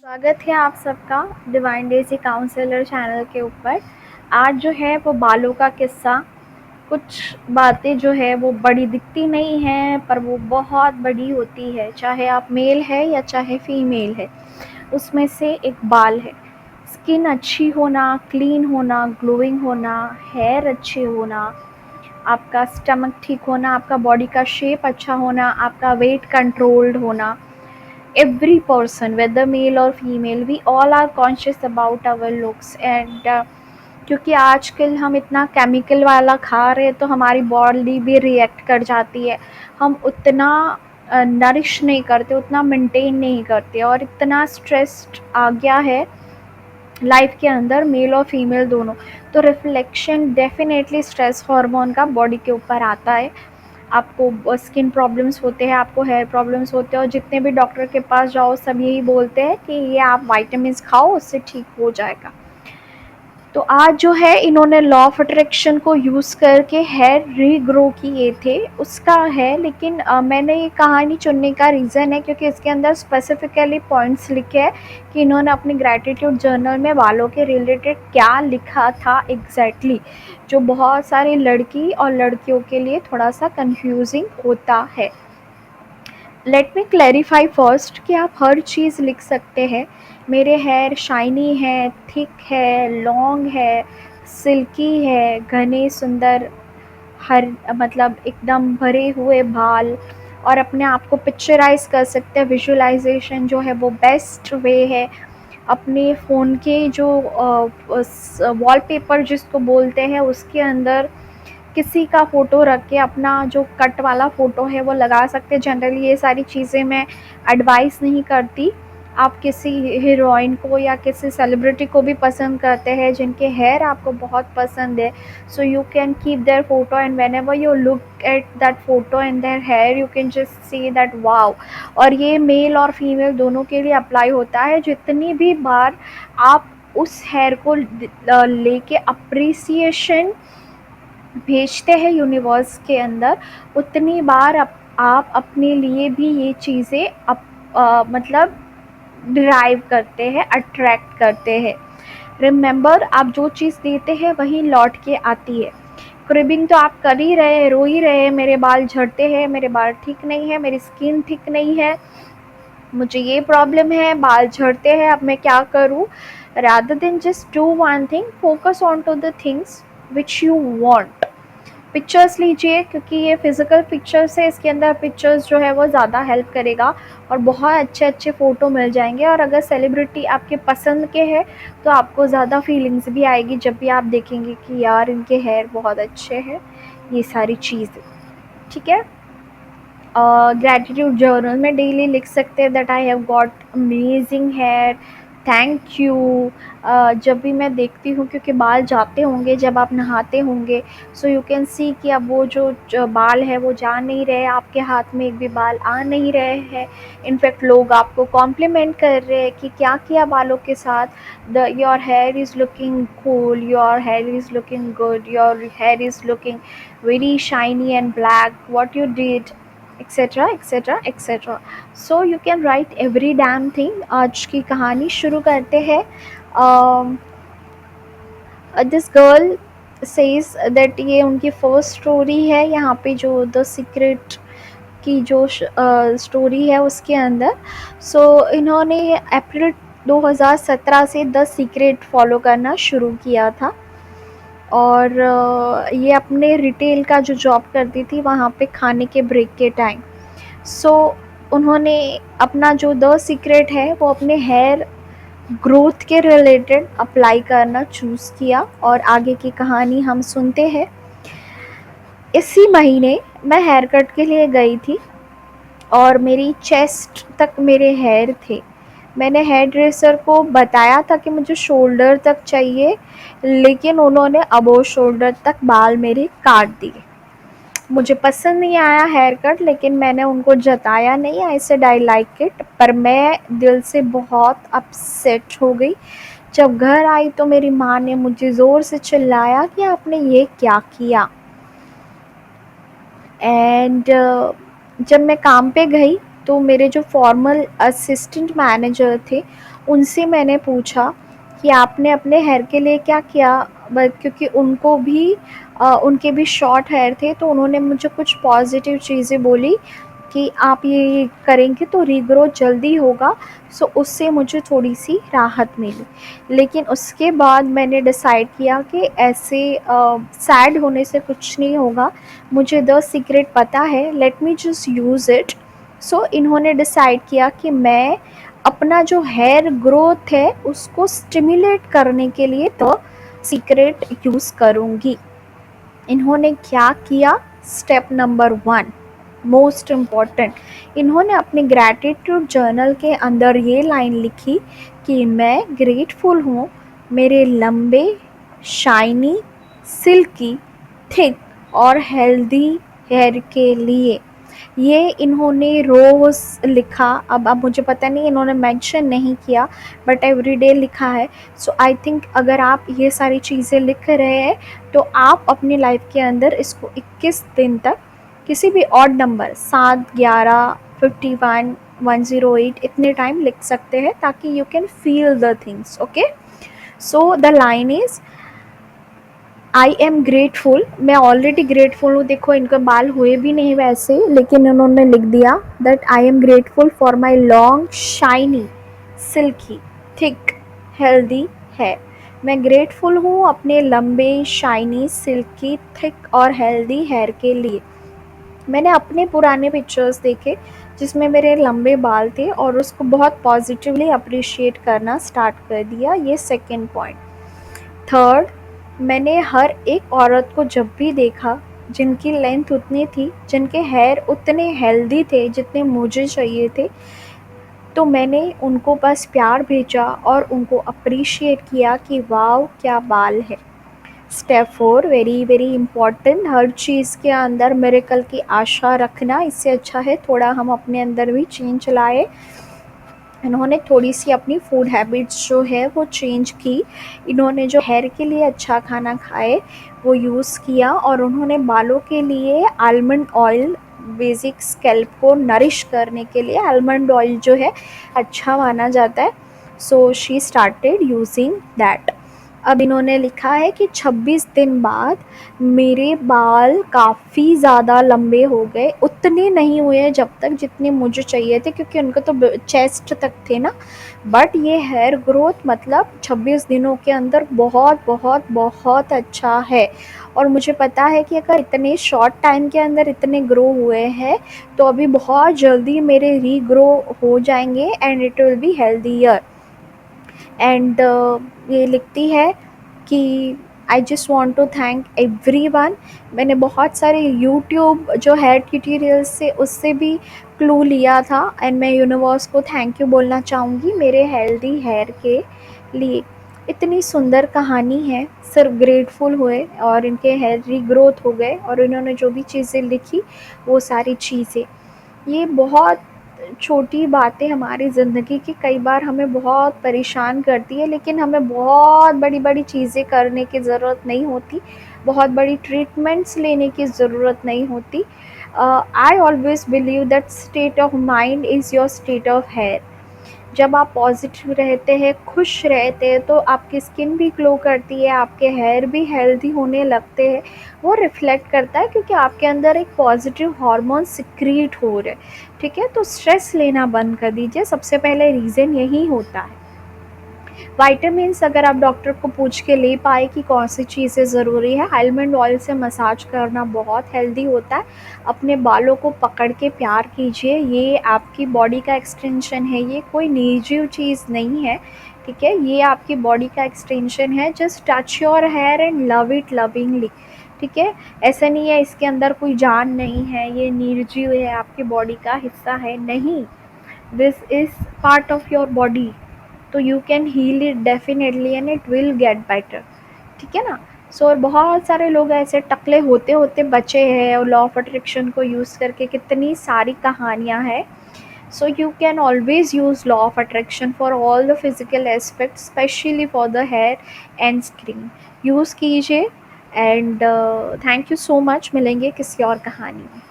स्वागत है आप सबका डिवाइन डेज़ी काउंसलर चैनल के ऊपर। आज जो है वो बालों का किस्सा। कुछ बातें जो है वो बड़ी दिखती नहीं हैं पर वो बहुत बड़ी होती है, चाहे आप मेल है या चाहे फीमेल है। उसमें से एक बाल है। स्किन अच्छी होना, क्लीन होना, ग्लोइंग होना, हेयर अच्छे होना, आपका स्टमक ठीक होना, आपका बॉडी का शेप अच्छा होना, आपका वेट कंट्रोल्ड होना। Every person, whether male or female, we all are conscious about our looks and क्योंकि आजकल हम इतना केमिकल वाला खा रहे हैं तो हमारी बॉडी भी रिएक्ट कर जाती है। हम उतना नरिश नहीं करते, उतना मेंटेन नहीं करते और इतना स्ट्रेस्ड आ गया है लाइफ के अंदर, मेल और फीमेल दोनों। तो रिफ्लेक्शन डेफिनेटली स्ट्रेस हार्मोन का बॉडी के ऊपर आता है। आपको स्किन प्रॉब्लम्स होते हैं, आपको हेयर प्रॉब्लम्स होते हैं और जितने भी डॉक्टर के पास जाओ सब यही बोलते हैं कि ये आप वाइटामिन्स खाओ, उससे ठीक हो जाएगा। तो आज जो है इन्होंने लॉ ऑफ अट्रैक्शन को यूज़ करके हेयर रीग्रो किए थे, उसका है। लेकिन मैंने ये कहानी चुनने का रीज़न है क्योंकि इसके अंदर स्पेसिफिकली पॉइंट्स लिखे हैं कि इन्होंने अपनी ग्रैटिट्यूड जर्नल में बालों के रिलेटेड क्या लिखा था एग्जैक्टली, जो बहुत सारी लड़की और लड़कियों के लिए थोड़ा सा कंफ्यूजिंग होता है। लेट मी क्लैरिफाई फर्स्ट कि आप हर चीज़ लिख सकते हैं। मेरे हेयर शाइनी है, थिक है, लॉन्ग है, सिल्की है, घने सुंदर, हर मतलब एकदम भरे हुए बाल। और अपने आप को पिक्चराइज कर सकते हैं। विजुअलाइजेशन जो है वो बेस्ट वे है। अपने फ़ोन के जो वॉलपेपर जिसको बोलते हैं उसके अंदर किसी का फ़ोटो रख के अपना जो कट वाला फ़ोटो है वो लगा सकते हैं। जनरली ये सारी चीज़ें मैं एडवाइस नहीं करती। आप किसी हीरोइन को या किसी सेलिब्रिटी को भी पसंद करते हैं जिनके हेयर आपको बहुत पसंद है, so you can keep their photo and whenever you look at that photo and their hair you can just see that wow. और ये मेल और फीमेल दोनों के लिए अप्लाई होता है। जितनी भी बार आप उस हेयर को लेके अप्रिसिएशन भेजते हैं यूनिवर्स के अंदर, उतनी बार आप अपने लिए भी ये चीज़ें मतलब डिराइव करते हैं, अट्रैक्ट करते हैं। रिमेंबर, आप जो चीज़ देते हैं वही लौट के आती है। क्रिबिंग तो आप कर ही रहे हैं, रो ही रहे हैं, मेरे बाल झड़ते हैं, मेरे बाल ठीक नहीं है, मेरी स्किन ठीक नहीं है, मुझे ये प्रॉब्लम है, बाल झड़ते हैं, अब मैं क्या करूँ। Rather than just do one thing, focus on to the things which you want. Pictures लीजिए क्योंकि ये फिज़िकल पिक्चर्स है, इसके अंदर पिक्चर्स जो है वो ज़्यादा हेल्प करेगा और बहुत अच्छे अच्छे फ़ोटो मिल जाएंगे। और अगर सेलिब्रिटी आपके पसंद के हैं तो आपको ज़्यादा फीलिंग्स भी आएगी जब भी आप देखेंगे कि यार इनके हेयर बहुत अच्छे हैं, ये सारी चीज़ें। ठीक है। ग्रैटिट्यूड जर्नल में डेली लिख सकते हैं that I have got amazing hair, thank you. जब भी मैं देखती हूँ, क्योंकि बाल जाते होंगे जब आप नहाते होंगे, सो यू कैन सी कि अब वो जो बाल है वो जा नहीं रहे, आपके हाथ में एक भी बाल आ नहीं रहे हैं। इनफैक्ट लोग आपको कॉम्प्लीमेंट कर रहे हैं कि क्या किया बालों के साथ, the your here is looking cool, your here is looking good, your here is looking very shiny and black, what you did, etcetera etcetera etcetera. So you can write every damn thing. आज की कहानी शुरू करते हैं। This girl says that ये उनकी first story है। यहाँ पे जो द सीक्रेट की जो स्टोरी है उसके अंदर, सो इन्होंने अप्रैल 2017 से द सीक्रेट फॉलो करना शुरू किया था। और ये अपने रिटेल का जो जॉब करती थी वहाँ पे खाने के ब्रेक के टाइम, सो उन्होंने अपना जो द सीक्रेट है वो अपने हेयर ग्रोथ के रिलेटेड अप्लाई करना चूज़ किया। और आगे की कहानी हम सुनते हैं। इसी महीने मैं हेयर कट के लिए गई थी और मेरी चेस्ट तक मेरे हेयर थे। मैंने हेयर ड्रेसर को बताया था कि मुझे शोल्डर तक चाहिए, लेकिन उन्होंने अबोव शोल्डर तक बाल मेरे काट दिए। मुझे पसंद नहीं आया हेयर कट, लेकिन मैंने उनको जताया नहीं, I said I like it. पर मैं दिल से बहुत अपसेट हो गई। जब घर आई तो मेरी माँ ने मुझे ज़ोर से चिल्लाया कि आपने ये क्या किया। एंड जब मैं काम पे गई तो मेरे जो फॉर्मल असिस्टेंट मैनेजर थे, उनसे मैंने पूछा कि आपने अपने हेयर के लिए क्या किया? क्योंकि उनको भी उनके भी शॉर्ट हेयर थे, तो उन्होंने मुझे कुछ पॉजिटिव चीज़ें बोली कि आप ये करेंगे तो रीग्रोथ जल्दी होगा। सो उससे मुझे थोड़ी सी राहत मिली। लेकिन उसके बाद मैंने डिसाइड किया कि ऐसे सैड होने से कुछ नहीं होगा, मुझे द सीक्रेट पता है, let me just use it. So इन्होंने डिसाइड किया कि मैं अपना जो हेयर ग्रोथ है उसको स्टिमुलेट करने के लिए द सीक्रेट यूज़ करूँगी। इन्होंने क्या किया? स्टेप नंबर 1, मोस्ट इम्पॉर्टेंट, इन्होंने अपने ग्रैटिट्यूड जर्नल के अंदर ये लाइन लिखी कि मैं ग्रेटफुल हूँ मेरे लंबे, शाइनी, सिल्की, थिक और हेल्दी हेयर के लिए। ये इन्होंने रोज़ लिखा। अब मुझे पता नहीं, इन्होंने मेंशन नहीं किया, बट एवरीडे लिखा है। सो आई थिंक अगर आप ये सारी चीज़ें लिख रहे हैं तो आप अपनी लाइफ के अंदर इसको 21 दिन तक किसी भी ऑड नंबर 7, 11, 51, 108 इतने टाइम लिख सकते हैं, ताकि you can feel the things. Okay, so the line is I am grateful. मैं ऑलरेडी ग्रेटफुल हूँ। देखो, इनके बाल हुए भी नहीं वैसे, लेकिन उन्होंने लिख दिया that I am grateful for my long, shiny, silky, thick, healthy है। मैं ग्रेटफुल हूँ अपने लंबे, शाइनी, सिल्की, थिक और हेल्दी हेयर के लिए। मैंने अपने पुराने पिक्चर्स देखे जिसमें मेरे लंबे बाल थे और उसको बहुत पॉजिटिवली अप्रिशिएट करना स्टार्ट कर दिया। ये सेकंड पॉइंट। थर्ड, मैंने हर एक औरत को जब भी देखा जिनकी लेंथ उतनी थी, जिनके हेयर उतने हेल्दी थे जितने मुझे चाहिए थे, तो मैंने उनको बस प्यार भेजा और उनको अप्रिशिएट किया कि वाओ क्या बाल है। स्टेप 4, वेरी वेरी इम्पॉर्टेंट, हर चीज़ के अंदर मिरेकल की आशा रखना। इससे अच्छा है थोड़ा हम अपने अंदर भी चेंज लाए। इन्होंने थोड़ी सी अपनी फूड हैबिट्स जो है वो चेंज की। इन्होंने जो हेयर के लिए अच्छा खाना खाए वो यूज़ किया, और उन्होंने बालों के लिए आलमंड ऑयल, बेसिक स्कैल्प को नरिश करने के लिए आलमंड ऑयल जो है अच्छा माना जाता है। So she started using that. अब इन्होंने लिखा है कि 26 दिन बाद मेरे बाल काफ़ी ज़्यादा लंबे हो गए। उतने नहीं हुए जब तक जितने मुझे चाहिए थे, क्योंकि उनको तो चेस्ट तक थे ना। बट ये हेयर ग्रोथ मतलब 26 दिनों के अंदर बहुत बहुत बहुत अच्छा है। और मुझे पता है कि अगर इतने शॉर्ट टाइम के अंदर इतने ग्रो हुए हैं तो अभी बहुत जल्दी मेरे रीग्रो हो जाएंगे and it will be healthier. And ये लिखती है कि I just want to thank everyone. मैंने बहुत सारे यूट्यूब जो हेयर ट्यूटोरियल्स से उससे भी क्लू लिया था, एंड मैं यूनिवर्स को थैंक यू बोलना चाहूँगी मेरे हेल्दी हेयर के लिए। इतनी सुंदर कहानी है, सिर्फ ग्रेटफुल हुए और इनके हेयर रीग्रोथ हो गए, और इन्होंने जो भी चीज़ें लिखी वो सारी चीज़ें, ये बहुत छोटी बातें हमारी ज़िंदगी की कई बार हमें बहुत परेशान करती है, लेकिन हमें बहुत बड़ी-बड़ी चीज़ें करने की ज़रूरत नहीं होती, बहुत बड़ी ट्रीटमेंट्स लेने की ज़रूरत नहीं होती। I always believe that state of mind is your state of hair. जब आप पॉजिटिव रहते हैं, खुश रहते हैं, तो आपकी स्किन भी ग्लो करती है, आपके हेयर भी हेल्दी होने लगते हैं। वो रिफ्लेक्ट करता है क्योंकि आपके अंदर एक पॉजिटिव हार्मोन सिक्रीट हो रहे, ठीक है। तो स्ट्रेस लेना बंद कर दीजिए, सबसे पहले रीज़न यही होता है। विटामिन्स अगर आप डॉक्टर को पूछ के ले पाए कि कौन सी चीज़ें ज़रूरी है, आलमंड ऑयल से मसाज करना बहुत हेल्दी होता है। अपने बालों को पकड़ के प्यार कीजिए, ये आपकी बॉडी का एक्सटेंशन है, ये कोई निर्जीव चीज़ नहीं है, ठीक है। ये आपकी बॉडी का एक्सटेंशन है। Just touch your hair and love it lovingly, ठीक है। ऐसा नहीं है इसके अंदर कोई जान नहीं है, ये निर्जीव है, आपकी बॉडी का हिस्सा है, नहीं। This is part of your body, तो you can heal it definitely and it will get better, ठीक है ना। सो और बहुत सारे लोग ऐसे टकले होते होते बचे हैं, और लॉ ऑफ अट्रैक्शन को यूज़ करके कितनी सारी कहानियाँ हैं। सो you can always use law of attraction for all the physical aspects, especially for the hair and skin. Use कीजिए and thank you so much. मिलेंगे किसी और कहानी में।